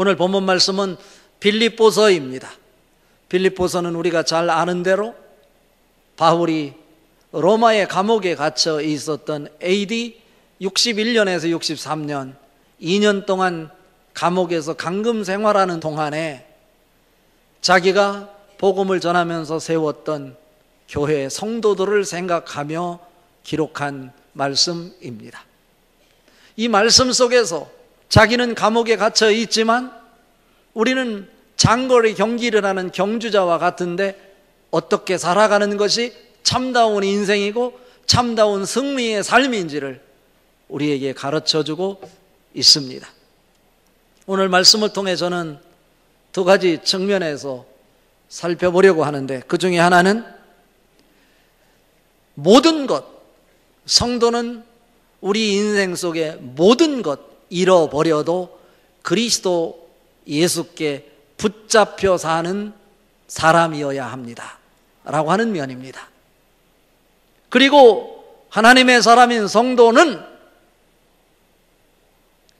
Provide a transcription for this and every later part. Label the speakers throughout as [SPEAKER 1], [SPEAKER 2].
[SPEAKER 1] 오늘 본문 말씀은 빌립보서입니다. 빌립보서는 우리가 잘 아는 대로 바울이 로마의 감옥에 갇혀 있었던 AD 61년에서 63년 2년 동안 감옥에서 감금 생활하는 동안에 자기가 복음을 전하면서 세웠던 교회의 성도들을 생각하며 기록한 말씀입니다. 이 말씀 속에서 자기는 감옥에 갇혀 있지만 우리는 장거리 경기를 하는 경주자와 같은데 어떻게 살아가는 것이 참다운 인생이고 참다운 승리의 삶인지를 우리에게 가르쳐주고 있습니다. 오늘 말씀을 통해 저는 두 가지 측면에서 살펴보려고 하는데, 그 중에 하나는 모든 것, 성도는 우리 인생 속에 모든 것 잃어버려도 그리스도 예수께 붙잡혀 사는 사람이어야 합니다 라고 하는 면입니다. 그리고 하나님의 사람인 성도는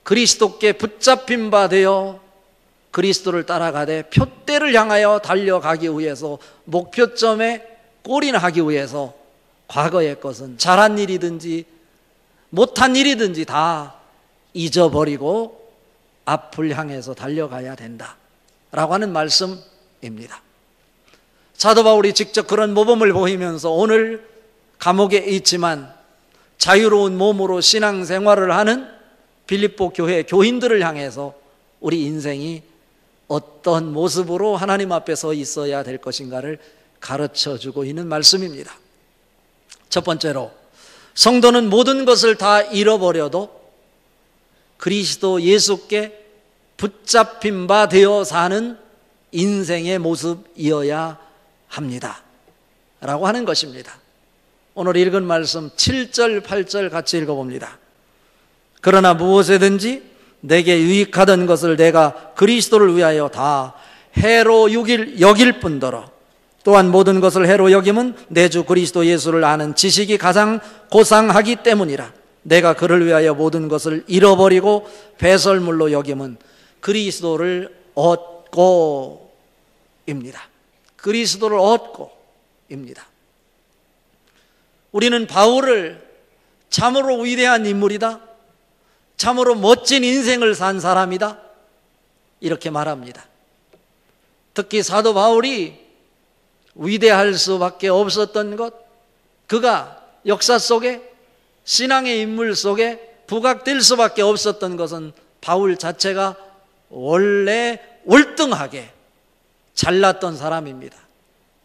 [SPEAKER 1] 그리스도께 붙잡힌 바 되어 그리스도를 따라가되 표대를 향하여 달려가기 위해서, 목표점에 골인하기 위해서 과거의 것은 잘한 일이든지 못한 일이든지 다 잊어버리고 앞을 향해서 달려가야 된다 라고 하는 말씀입니다. 사도 바울이 직접 그런 모범을 보이면서 오늘 감옥에 있지만 자유로운 몸으로 신앙생활을 하는 빌립보 교회 교인들을 향해서 우리 인생이 어떤 모습으로 하나님 앞에 서 있어야 될 것인가를 가르쳐주고 있는 말씀입니다. 첫 번째로, 성도는 모든 것을 다 잃어버려도 그리스도 예수께 붙잡힌 바 되어 사는 인생의 모습이어야 합니다 라고 하는 것입니다. 오늘 읽은 말씀 7절 8절 같이 읽어봅니다. 그러나 무엇에든지 내게 유익하던 것을 내가 그리스도를 위하여 다 해로 여길 뿐더러 또한 모든 것을 해로 여김은 내 주 그리스도 예수를 아는 지식이 가장 고상하기 때문이라. 내가 그를 위하여 모든 것을 잃어버리고 배설물로 여김은 그리스도를 얻고입니다. 그리스도를 얻고입니다. 우리는 바울을 참으로 위대한 인물이다, 참으로 멋진 인생을 산 사람이다 이렇게 말합니다. 특히 사도 바울이 위대할 수밖에 없었던 것, 그가 역사 속에 신앙의 인물 속에 부각될 수밖에 없었던 것은 바울 자체가 원래 월등하게 잘났던 사람입니다.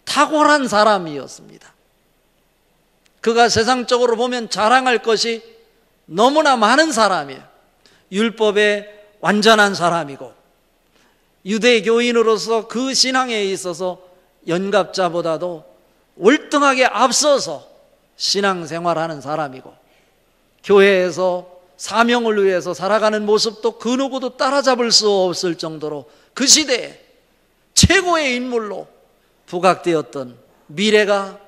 [SPEAKER 1] 탁월한 사람이었습니다. 그가 세상적으로 보면 자랑할 것이 너무나 많은 사람이에요. 율법에 완전한 사람이고 유대교인으로서 그 신앙에 있어서 연갑자보다도 월등하게 앞서서 신앙생활하는 사람이고 교회에서 사명을 위해서 살아가는 모습도 그 누구도 따라잡을 수 없을 정도로 그 시대에 최고의 인물로 부각되었던, 미래가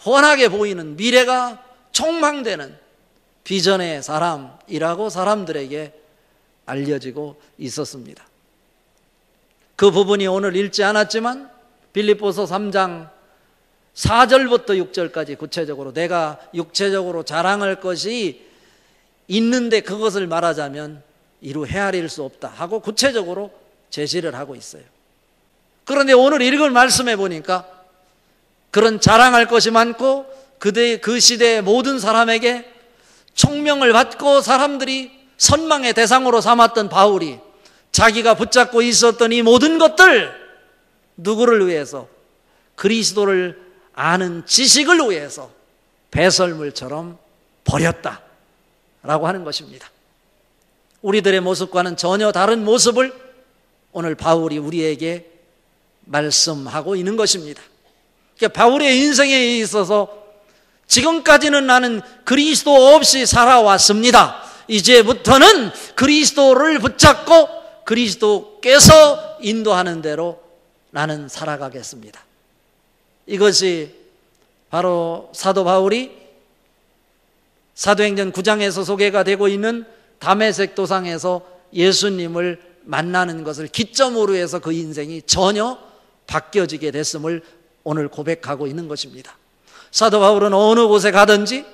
[SPEAKER 1] 훤하게 보이는, 미래가 촉망되는 비전의 사람이라고 사람들에게 알려지고 있었습니다. 그 부분이 오늘 읽지 않았지만 빌립보서 3장 4절부터 6절까지 구체적으로 내가 육체적으로 자랑할 것이 있는데 그것을 말하자면 이루 헤아릴 수 없다 하고 구체적으로 제시를 하고 있어요. 그런데 오늘 읽은 말씀에 보니까 그런 자랑할 것이 많고 그 시대의 모든 사람에게 총명을 받고 사람들이 선망의 대상으로 삼았던 바울이 자기가 붙잡고 있었던 이 모든 것들, 누구를 위해서? 그리스도를 아는 지식을 위해서 배설물처럼 버렸다 라고 하는 것입니다. 우리들의 모습과는 전혀 다른 모습을 오늘 바울이 우리에게 말씀하고 있는 것입니다. 그러니까 바울의 인생에 있어서 지금까지는 나는 그리스도 없이 살아왔습니다. 이제부터는 그리스도를 붙잡고 그리스도께서 인도하는 대로 나는 살아가겠습니다. 이것이 바로 사도 바울이 사도행전 9장에서 소개가 되고 있는 다메섹 도상에서 예수님을 만나는 것을 기점으로 해서 그 인생이 전혀 바뀌어지게 됐음을 오늘 고백하고 있는 것입니다. 사도 바울은 어느 곳에 가든지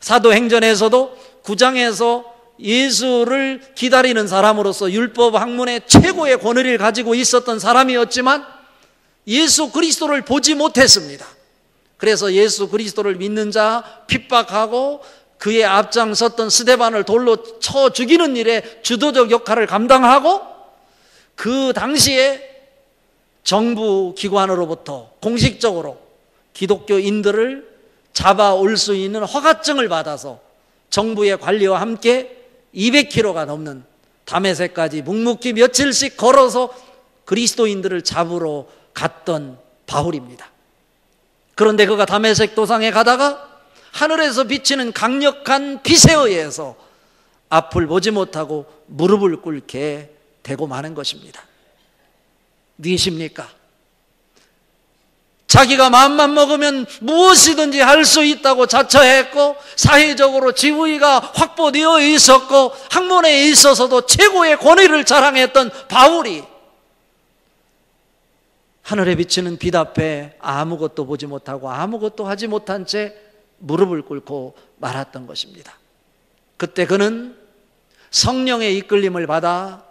[SPEAKER 1] 사도행전에서도 9장에서 예수를 기다리는 사람으로서 율법 학문의 최고의 권위를 가지고 있었던 사람이었지만 예수 그리스도를 보지 못했습니다. 그래서 예수 그리스도를 믿는 자 핍박하고 그의 앞장섰던 스데반을 돌로 쳐 죽이는 일에 주도적 역할을 감당하고 그 당시에 정부 기관으로부터 공식적으로 기독교인들을 잡아올 수 있는 허가증을 받아서 정부의 관리와 함께 200km가 넘는 다메섹까지 묵묵히 며칠씩 걸어서 그리스도인들을 잡으러 갔던 바울입니다. 그런데 그가 다메섹 도상에 가다가 하늘에서 비치는 강력한 빛에 의해서 앞을 보지 못하고 무릎을 꿇게 되고 마는 것입니다. 무엇입니까? 자기가 마음만 먹으면 무엇이든지 할 수 있다고 자처했고 사회적으로 지위가 확보되어 있었고 학문에 있어서도 최고의 권위를 자랑했던 바울이 하늘에 비치는 빛 앞에 아무것도 보지 못하고 아무것도 하지 못한 채 무릎을 꿇고 말았던 것입니다. 그때 그는 성령의 이끌림을 받아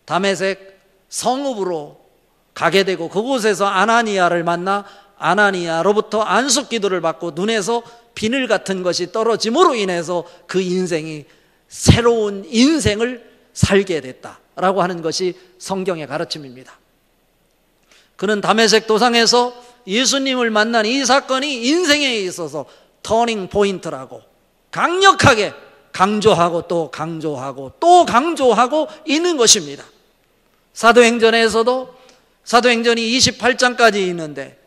[SPEAKER 1] 다메섹 성읍으로 가게 되고 그곳에서 아나니아를 만나 아나니아로부터 안숙 기도를 받고 눈에서 비늘 같은 것이 떨어짐으로 인해서 그 인생이 새로운 인생을 살게 됐다라고 하는 것이 성경의 가르침입니다. 그는 다메섹 도상에서 예수님을 만난 이 사건이 인생에 있어서 터닝 포인트라고 강력하게 강조하고 또 강조하고 또 강조하고 있는 것입니다. 사도행전에서도 사도행전이 28장까지 있는데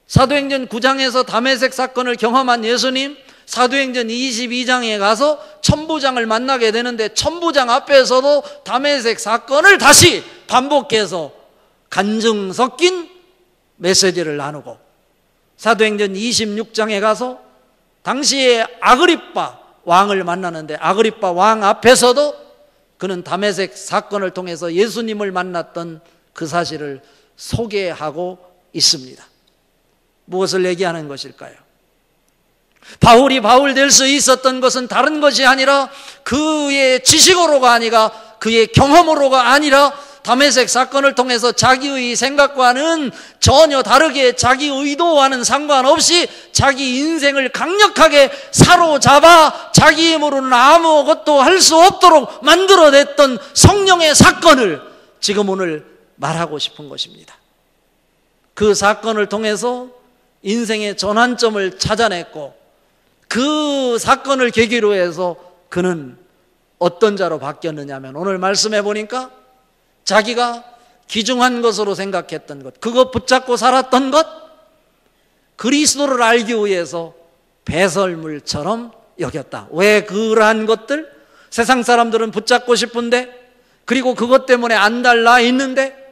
[SPEAKER 1] 사도행전 9장에서 다메섹 사건을 경험한 예수님 사도행전 22장에 가서 천부장을 만나게 되는데 천부장 앞에서도 다메섹 사건을 다시 반복해서 간증 섞인 메시지를 나누고 사도행전 26장에 가서 당시에 아그리빠 왕을 만나는데 아그리빠 왕 앞에서도 그는 다메섹 사건을 통해서 예수님을 만났던 그 사실을 소개하고 있습니다. 무엇을 얘기하는 것일까요? 바울이 바울 될 수 있었던 것은 다른 것이 아니라 그의 지식으로가 아니라 그의 경험으로가 아니라 다메섹 사건을 통해서 자기의 생각과는 전혀 다르게 자기 의도와는 상관없이 자기 인생을 강력하게 사로잡아 자기 힘으로는 아무것도 할 수 없도록 만들어냈던 성령의 사건을 지금 오늘 말하고 싶은 것입니다. 그 사건을 통해서 인생의 전환점을 찾아냈고 그 사건을 계기로 해서 그는 어떤 자로 바뀌었느냐 하면 오늘 말씀해 보니까 자기가 귀중한 것으로 생각했던 것, 그거 붙잡고 살았던 것, 그리스도를 알기 위해서 배설물처럼 여겼다. 왜 그러한 것들? 세상 사람들은 붙잡고 싶은데 그리고 그것 때문에 안달나 있는데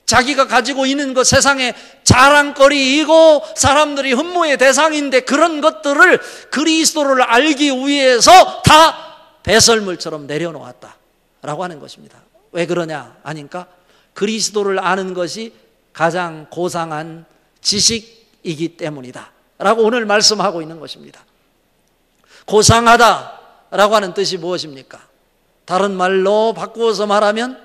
[SPEAKER 1] 자기가 가지고 있는 것 세상의 자랑거리이고 사람들이 흠모의 대상인데 그런 것들을 그리스도를 알기 위해서 다 배설물처럼 내려놓았다라고 하는 것입니다. 왜 그러냐 하니까 그리스도를 아는 것이 가장 고상한 지식이기 때문이다 라고 오늘 말씀하고 있는 것입니다. 고상하다라고 하는 뜻이 무엇입니까? 다른 말로 바꾸어서 말하면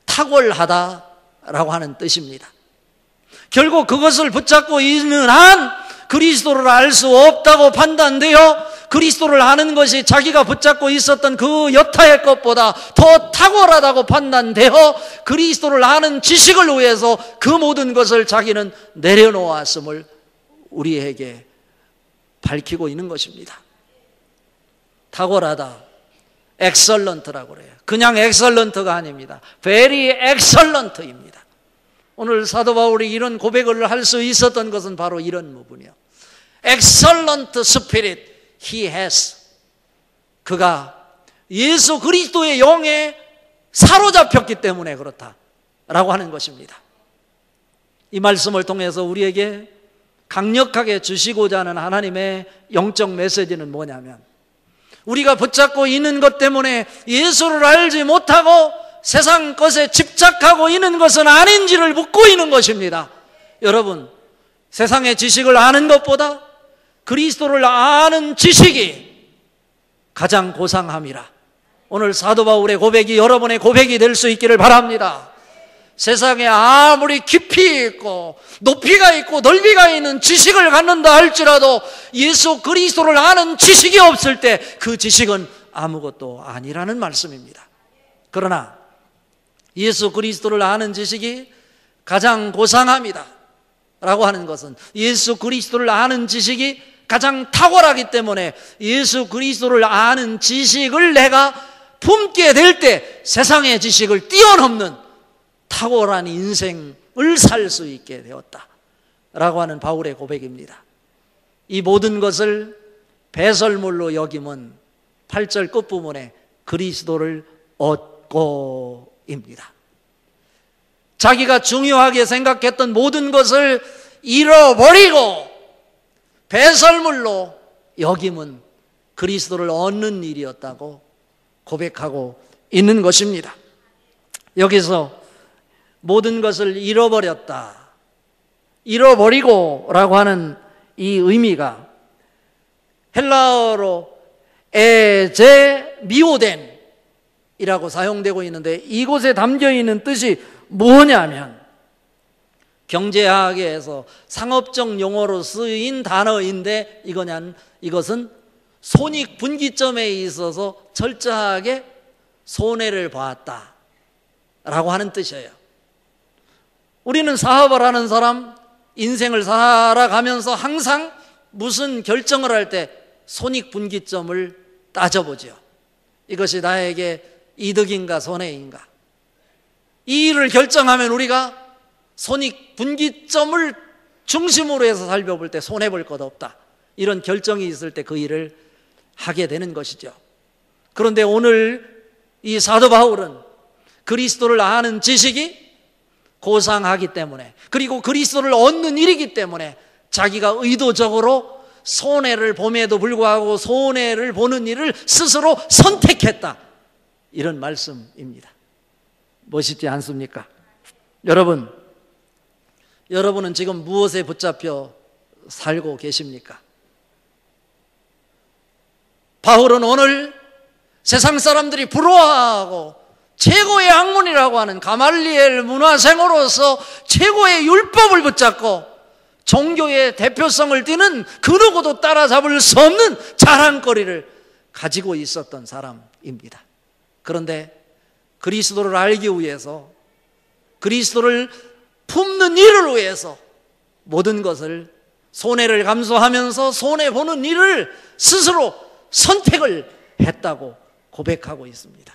[SPEAKER 1] 탁월하다라고 하는 뜻입니다. 결국 그것을 붙잡고 있는 한 그리스도를 알 수 없다고 판단되어 그리스도를 아는 것이 자기가 붙잡고 있었던 그 여타의 것보다 더 탁월하다고 판단되어 그리스도를 아는 지식을 위해서 그 모든 것을 자기는 내려놓았음을 우리에게 밝히고 있는 것입니다. 탁월하다, 엑설런트라고 그래요. 그냥 엑설런트가 아닙니다. very excellent입니다. 오늘 사도 바울이 이런 고백을 할 수 있었던 것은 바로 이런 부분이요. excellent spirit he has. 그가 예수 그리스도의 영에 사로잡혔기 때문에 그렇다라고 하는 것입니다. 이 말씀을 통해서 우리에게 강력하게 주시고자 하는 하나님의 영적 메시지는 뭐냐면 우리가 붙잡고 있는 것 때문에 예수를 알지 못하고 세상 것에 집착하고 있는 것은 아닌지를 묻고 있는 것입니다. 여러분, 세상의 지식을 아는 것보다 그리스도를 아는 지식이 가장 고상함이라. 오늘 사도 바울의 고백이 여러분의 고백이 될 수 있기를 바랍니다. 세상에 아무리 깊이 있고 높이가 있고 넓이가 있는 지식을 갖는다 할지라도 예수 그리스도를 아는 지식이 없을 때 그 지식은 아무것도 아니라는 말씀입니다. 그러나 예수 그리스도를 아는 지식이 가장 고상합니다 라고 하는 것은 예수 그리스도를 아는 지식이 가장 탁월하기 때문에 예수 그리스도를 아는 지식을 내가 품게 될 때 세상의 지식을 뛰어넘는 탁월한 인생을 살 수 있게 되었다 라고 하는 바울의 고백입니다. 이 모든 것을 배설물로 여김은 8절 끝부분에 그리스도를 얻고입니다. 자기가 중요하게 생각했던 모든 것을 잃어버리고 배설물로 여김은 그리스도를 얻는 일이었다고 고백하고 있는 것입니다. 여기서 모든 것을 잃어버렸다, 잃어버리고 라고 하는 이 의미가 헬라어로 에제미오덴 이라고 사용되고 있는데 이곳에 담겨있는 뜻이 뭐냐면 경제학에서 상업적 용어로 쓰인 단어인데 이것은 손익분기점에 있어서 철저하게 손해를 보았다 라고 하는 뜻이에요. 우리는 사업을 하는 사람, 인생을 살아가면서 항상 무슨 결정을 할 때 손익분기점을 따져보죠. 이것이 나에게 이득인가 손해인가. 이 일을 결정하면 우리가 손익분기점을 중심으로 해서 살펴볼 때 손해볼 것 없다, 이런 결정이 있을 때 그 일을 하게 되는 것이죠. 그런데 오늘 이 사도 바울은 그리스도를 아는 지식이 고상하기 때문에, 그리고 그리스도를 얻는 일이기 때문에 자기가 의도적으로 손해를 봄에도 불구하고 손해를 보는 일을 스스로 선택했다, 이런 말씀입니다. 멋있지 않습니까? 여러분은 지금 무엇에 붙잡혀 살고 계십니까? 바울은 오늘 세상 사람들이 부러워하고 최고의 학문이라고 하는 가말리엘 문화생으로서 최고의 율법을 붙잡고 종교의 대표성을 띠는 그 누구도 따라잡을 수 없는 자랑거리를 가지고 있었던 사람입니다. 그런데 그리스도를 알기 위해서, 그리스도를 품는 일을 위해서 모든 것을 손해를 감수하면서 손해보는 일을 스스로 선택을 했다고 고백하고 있습니다.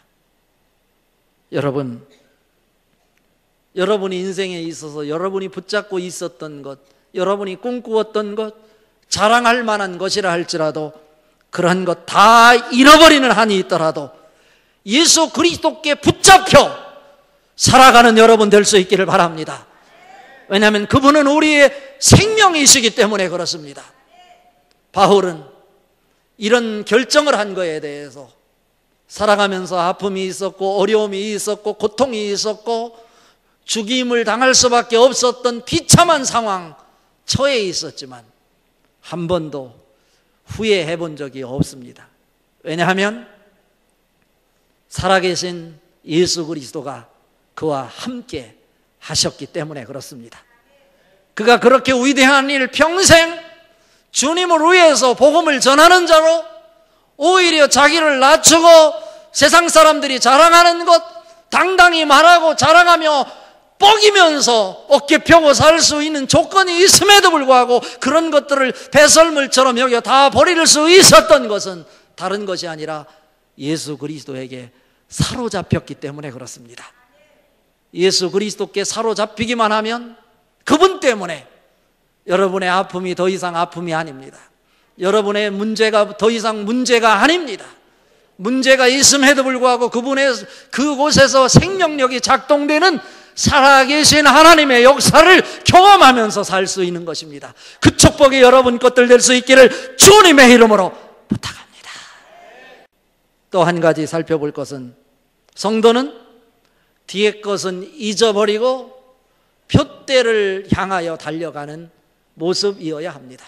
[SPEAKER 1] 여러분이 인생에 있어서 여러분이 붙잡고 있었던 것, 여러분이 꿈꾸었던 것, 자랑할 만한 것이라 할지라도 그러한 것 다 잃어버리는 한이 있더라도 예수 그리스도께 붙잡혀 살아가는 여러분 될 수 있기를 바랍니다. 왜냐하면 그분은 우리의 생명이시기 때문에 그렇습니다. 바울은 이런 결정을 한 거에 대해서 살아가면서 아픔이 있었고 어려움이 있었고 고통이 있었고 죽임을 당할 수밖에 없었던 비참한 상황 처해 있었지만 한 번도 후회해 본 적이 없습니다. 왜냐하면 살아계신 예수 그리스도가 그와 함께 하셨기 때문에 그렇습니다. 그가 그렇게 위대한 일, 평생 주님을 위해서 복음을 전하는 자로 오히려 자기를 낮추고 세상 사람들이 자랑하는 것 당당히 말하고 자랑하며 뻐기면서 어깨 펴고 살 수 있는 조건이 있음에도 불구하고 그런 것들을 배설물처럼 여겨 다 버릴 수 있었던 것은 다른 것이 아니라 예수 그리스도에게 사로잡혔기 때문에 그렇습니다. 예수 그리스도께 사로잡히기만 하면 그분 때문에 여러분의 아픔이 더 이상 아픔이 아닙니다. 여러분의 문제가 더 이상 문제가 아닙니다. 문제가 있음에도 불구하고 그분의 그곳에서 생명력이 작동되는 살아계신 하나님의 역사를 경험하면서 살 수 있는 것입니다. 그 축복이 여러분 것들 될 수 있기를 주님의 이름으로 부탁합니다. 또 한 가지 살펴볼 것은 성도는 뒤의 것은 잊어버리고 표대를 향하여 달려가는 모습이어야 합니다.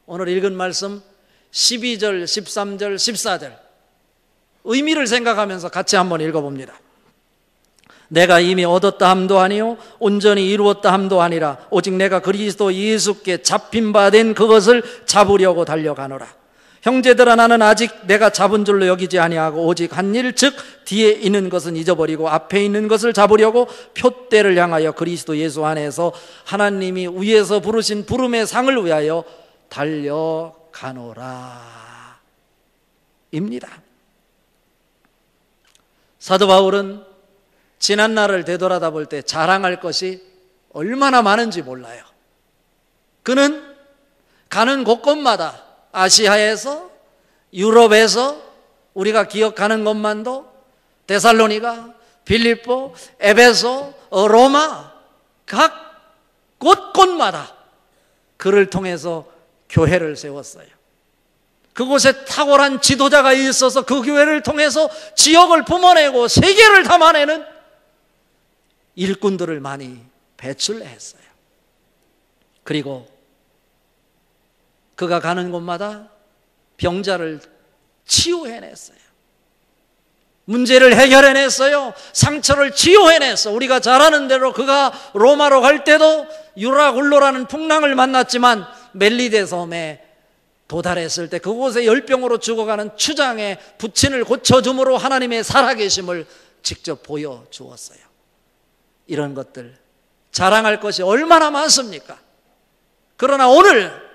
[SPEAKER 1] 오늘 읽은 말씀 12절, 13절, 14절 의미를 생각하면서 같이 한번 읽어봅니다. 내가 이미 얻었다 함도 아니요 온전히 이루었다 함도 아니라 오직 내가 그리스도 예수께 잡힌 바 된 그것을 잡으려고 달려가노라. 형제들아, 나는 아직 내가 잡은 줄로 여기지 아니하고 오직 한 일, 즉 뒤에 있는 것은 잊어버리고 앞에 있는 것을 잡으려고 표대를 향하여 그리스도 예수 안에서 하나님이 위에서 부르신 부름의 상을 위하여 달려가노라 입니다. 사도 바울은 지난 날을 되돌아다 볼 때 자랑할 것이 얼마나 많은지 몰라요. 그는 가는 곳곳마다 아시아에서, 유럽에서 우리가 기억하는 것만도 데살로니가, 빌립보, 에베소, 로마 각 곳곳마다 그를 통해서 교회를 세웠어요. 그곳에 탁월한 지도자가 있어서 그 교회를 통해서 지역을 뿜어내고 세계를 담아내는 일꾼들을 많이 배출했어요. 그리고 그가 가는 곳마다 병자를 치유해냈어요. 문제를 해결해냈어요. 상처를 치유해냈어. 우리가 잘 아는 대로 그가 로마로 갈 때도 유라굴로라는 풍랑을 만났지만 멜리데 섬에 도달했을 때 그곳에 열병으로 죽어가는 추장의 부친을 고쳐줌으로 하나님의 살아계심을 직접 보여주었어요. 이런 것들 자랑할 것이 얼마나 많습니까? 그러나 오늘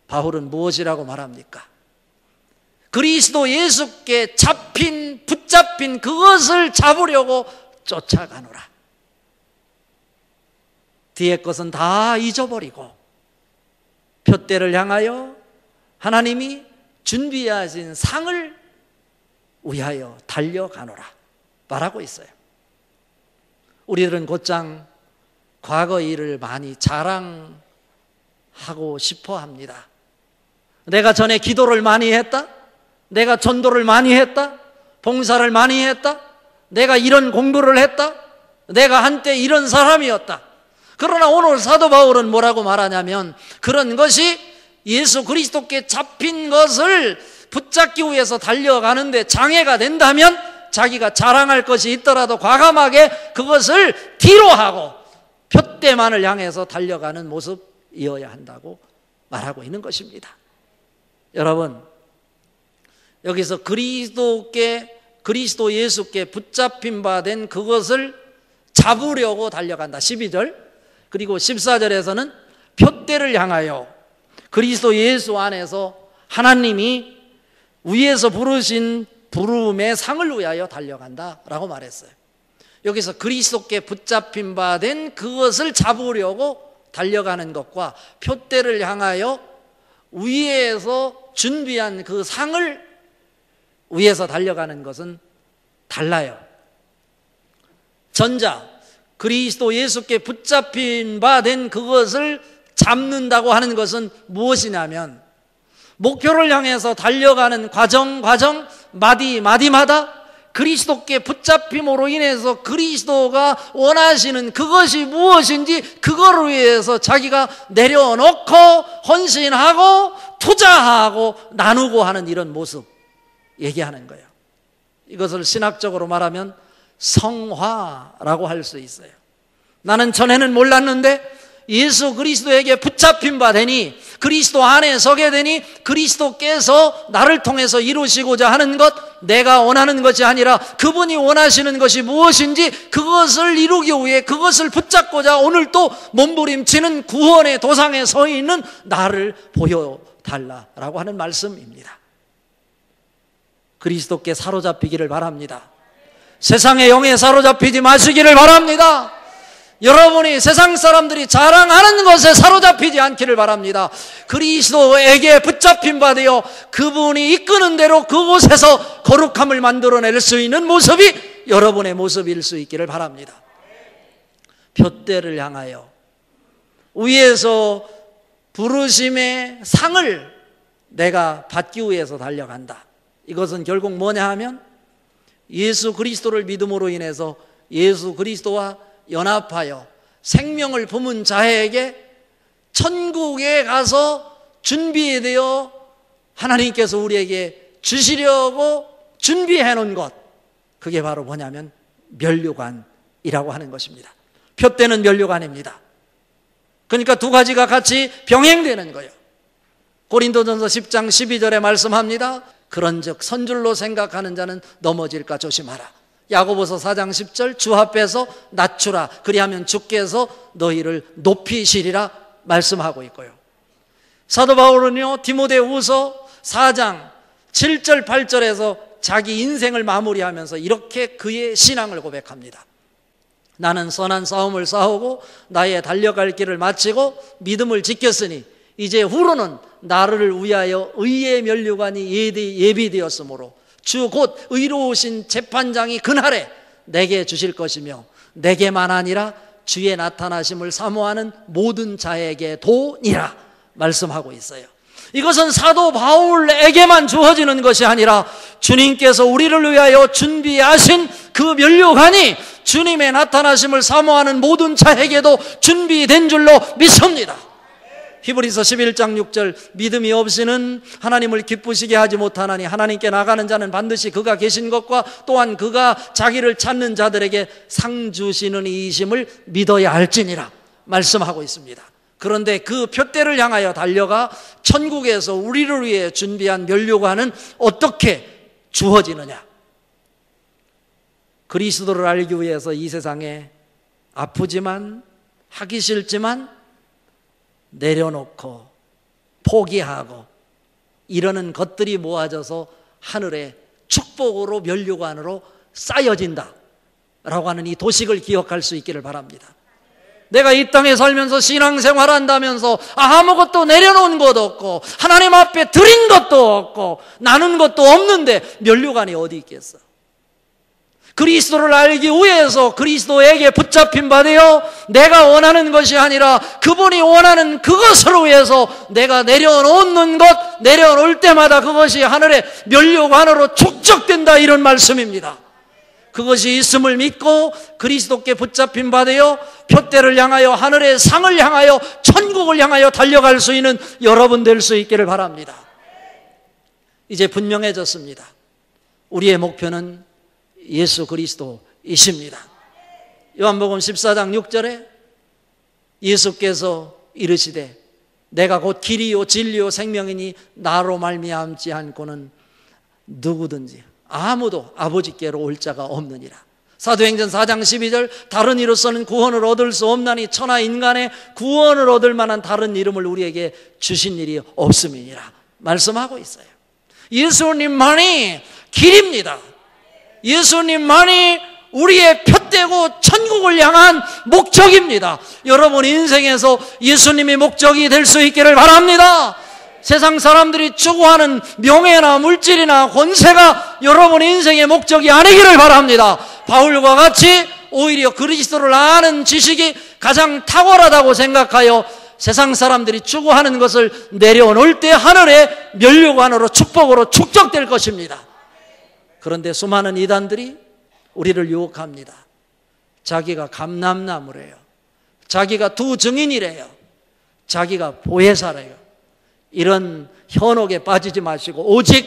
[SPEAKER 1] 바울은 무엇이라고 말합니까? 그리스도 예수께 붙잡힌 그것을 잡으려고 쫓아가노라. 뒤의 것은 다 잊어버리고 표대를 향하여 하나님이 준비하신 상을 위하여 달려가노라 말하고 있어요. 우리들은 곧장 과거 일을 많이 자랑하고 싶어 합니다. 내가 전에 기도를 많이 했다? 내가 전도를 많이 했다? 봉사를 많이 했다? 내가 이런 공부를 했다? 내가 한때 이런 사람이었다. 그러나 오늘 사도 바울은 뭐라고 말하냐면 그런 것이 예수 그리스도께 잡힌 것을 붙잡기 위해서 달려가는데 장애가 된다면 자기가 자랑할 것이 있더라도 과감하게 그것을 뒤로 하고 표대만을 향해서 달려가는 모습이어야 한다고 말하고 있는 것입니다. 여러분, 여기서 그리스도 예수께 붙잡힌 바 된 그것을 잡으려고 달려간다. 12절 그리고 14절에서는 표대를 향하여 그리스도 예수 안에서 하나님이 위에서 부르신 부름의 상을 위하여 달려간다라고 말했어요. 여기서 그리스도께 붙잡힌 바 된 그것을 잡으려고 달려가는 것과 표대를 향하여 위에서 준비한 그 상을 위에서 달려가는 것은 달라요. 전자, 그리스도 예수께 붙잡힌 바 된 그것을 잡는다고 하는 것은 무엇이냐면 목표를 향해서 달려가는 과정 마디마다 그리스도께 붙잡힘으로 인해서 그리스도가 원하시는 그것이 무엇인지 그거를 위해서 자기가 내려놓고 헌신하고 투자하고 나누고 하는 이런 모습 얘기하는 거예요. 이것을 신학적으로 말하면 성화라고 할 수 있어요. 나는 전에는 몰랐는데 예수 그리스도에게 붙잡힌 바 되니 그리스도 안에 서게 되니 그리스도께서 나를 통해서 이루시고자 하는 것, 내가 원하는 것이 아니라 그분이 원하시는 것이 무엇인지 그것을 이루기 위해 그것을 붙잡고자 오늘 또 몸부림치는 구원의 도상에 서 있는 나를 보여달라라고 하는 말씀입니다. 그리스도께 사로잡히기를 바랍니다. 세상의 영에 사로잡히지 마시기를 바랍니다. 여러분이 세상 사람들이 자랑하는 것에 사로잡히지 않기를 바랍니다. 그리스도에게 붙잡힌 바 되어 그분이 이끄는 대로 그곳에서 거룩함을 만들어낼 수 있는 모습이 여러분의 모습일 수 있기를 바랍니다. 표대를 향하여 위에서 부르심의 상을 내가 받기 위해서 달려간다. 이것은 결국 뭐냐 하면 예수 그리스도를 믿음으로 인해서 예수 그리스도와 연합하여 생명을 품은 자에게 천국에 가서 준비되어 하나님께서 우리에게 주시려고 준비해 놓은 것, 그게 바로 뭐냐면 면류관이라고 하는 것입니다. 표대는 면류관입니다. 그러니까 두 가지가 같이 병행되는 거예요. 고린도전서 10장 12절에 말씀합니다. 그런즉 선줄로 생각하는 자는 넘어질까 조심하라. 야고보서 4장 10절 주 앞에서 낮추라. 그리하면 주께서 너희를 높이시리라 말씀하고 있고요. 사도 바울은요, 디모데후서 4장 7절 8절에서 자기 인생을 마무리하면서 이렇게 그의 신앙을 고백합니다. 나는 선한 싸움을 싸우고 나의 달려갈 길을 마치고 믿음을 지켰으니 이제 후로는 나를 위하여 의의 면류관이 예비되었으므로 주 곧 의로우신 재판장이 그날에 내게 주실 것이며 내게만 아니라 주의 나타나심을 사모하는 모든 자에게도니라 말씀하고 있어요. 이것은 사도 바울에게만 주어지는 것이 아니라 주님께서 우리를 위하여 준비하신 그 면류관이 주님의 나타나심을 사모하는 모든 자에게도 준비된 줄로 믿습니다. 히브리서 11장 6절 믿음이 없이는 하나님을 기쁘시게 하지 못하나니 하나님께 나가는 자는 반드시 그가 계신 것과 또한 그가 자기를 찾는 자들에게 상 주시는 이심을 믿어야 할지니라 말씀하고 있습니다. 그런데 그 표대를 향하여 달려가 천국에서 우리를 위해 준비한 면류관은 어떻게 주어지느냐? 그리스도를 알기 위해서 이 세상에 아프지만 하기 싫지만 내려놓고 포기하고 이러는 것들이 모아져서 하늘의 축복으로 면류관으로 쌓여진다 라고 하는 이 도식을 기억할 수 있기를 바랍니다. 내가 이 땅에 살면서 신앙생활 한다면서 아무것도 내려놓은 것도 없고 하나님 앞에 드린 것도 없고 나눈 것도 없는데 면류관이 어디 있겠어? 그리스도를 알기 위해서 그리스도에게 붙잡힌 바 되어 내가 원하는 것이 아니라 그분이 원하는 그것을 위해서 내가 내려놓는 것, 내려놓을 때마다 그것이 하늘의 면류관으로 축적된다, 이런 말씀입니다. 그것이 있음을 믿고 그리스도께 붙잡힌 바 되어 표대를 향하여 하늘의 상을 향하여 천국을 향하여 달려갈 수 있는 여러분 될 수 있기를 바랍니다. 이제 분명해졌습니다. 우리의 목표는 예수 그리스도이십니다. 요한복음 14장 6절에 예수께서 이르시되 내가 곧 길이요 진리요 생명이니 나로 말미암지 않고는 누구든지 아무도 아버지께로 올 자가 없느니라. 사도행전 4장 12절 다른 이로서는 구원을 얻을 수 없나니 천하 인간의 구원을 얻을 만한 다른 이름을 우리에게 주신 일이 없음이니라 말씀하고 있어요. 예수님만이 길입니다. 예수님만이 우리의 표대고 천국을 향한 목적입니다. 여러분 인생에서 예수님이 목적이 될 수 있기를 바랍니다. 세상 사람들이 추구하는 명예나 물질이나 권세가 여러분 인생의 목적이 아니기를 바랍니다. 바울과 같이 오히려 그리스도를 아는 지식이 가장 탁월하다고 생각하여 세상 사람들이 추구하는 것을 내려놓을 때 하늘의 면류관으로 축복으로 축적될 것입니다. 그런데 수많은 이단들이 우리를 유혹합니다. 자기가 감람나무래요. 자기가 두 증인이래요. 자기가 보혜사래요. 이런 현혹에 빠지지 마시고 오직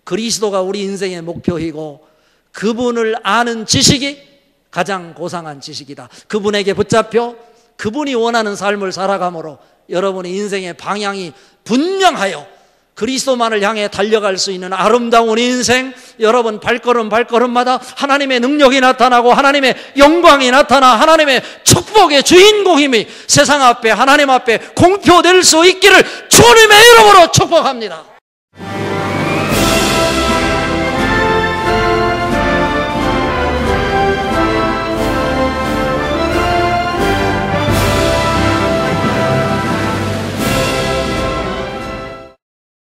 [SPEAKER 1] 그리스도가 우리 인생의 목표이고 그분을 아는 지식이 가장 고상한 지식이다. 그분에게 붙잡혀 그분이 원하는 삶을 살아감으로 여러분의 인생의 방향이 분명하여 그리스도만을 향해 달려갈 수 있는 아름다운 인생, 여러분 발걸음마다 하나님의 능력이 나타나고 하나님의 영광이 나타나 하나님의 축복의 주인공임이 세상 앞에 하나님 앞에 공표될 수 있기를 주님의 이름으로 축복합니다.